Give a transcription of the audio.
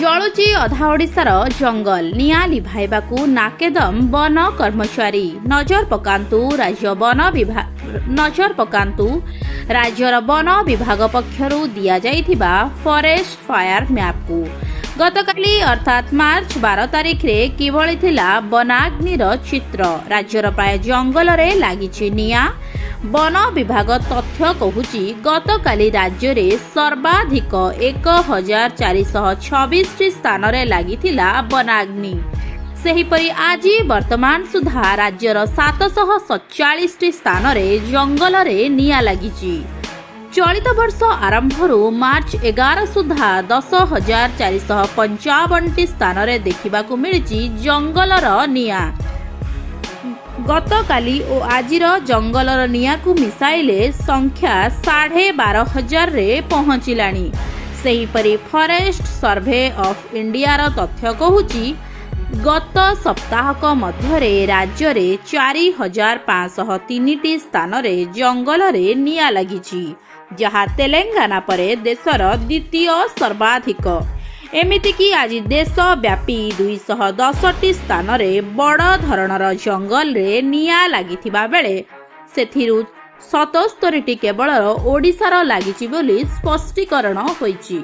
जलुची अधा ओडिशार जंगल निया लिभाइबाकू नाकेदम वन कर्मचारी नजर पकांतु राज्यर वन विभाग पक्षरु दिया जाइथिबा फॉरेस्ट फायर मैप को गतकाली अर्थात मार्च 12 तारिख रे किभଳି थिला वनाग्निर चित्र। राज्यर प्राय जंगल रे लागिछि निया। वन विभाग तथ्य कहूची गतकाली राज्य रे सर्वाधिक 1426 स्थान रे लागिथिला वनाग्नि। सेहिपरि आज वर्तमान सुधा राज्यर 747 स्थान रे जंगल रे निया लागिछि। चलित वर्ष आरंभरू मार्च 11 सुधा 10,455 स्थान रे देखिबाकू मिलिछि जंगलर निया। गतकाली और आजिर जंगलर निया को मिसाइले संख्या 12,500 रे पहुंचिलानी। सेहिपरि फॉरेस्ट सर्वे ऑफ इंडिया तथ्य कहूची गत सप्ताहक मध्यरे राज्य रे 4,503 स्थान रे जंगल रे निया लागिछि, जहा तेलंगाना परे देशर द्वितीय सर्वाधिक। एमितिकी आज देशव्यापी 210 स्थान रे बड़ धरणर जंगल रे निया लागिथिबा बेले सेथिरु 77टी केवल ओडिशार लागिछि बोली स्पष्टीकरण होइछि।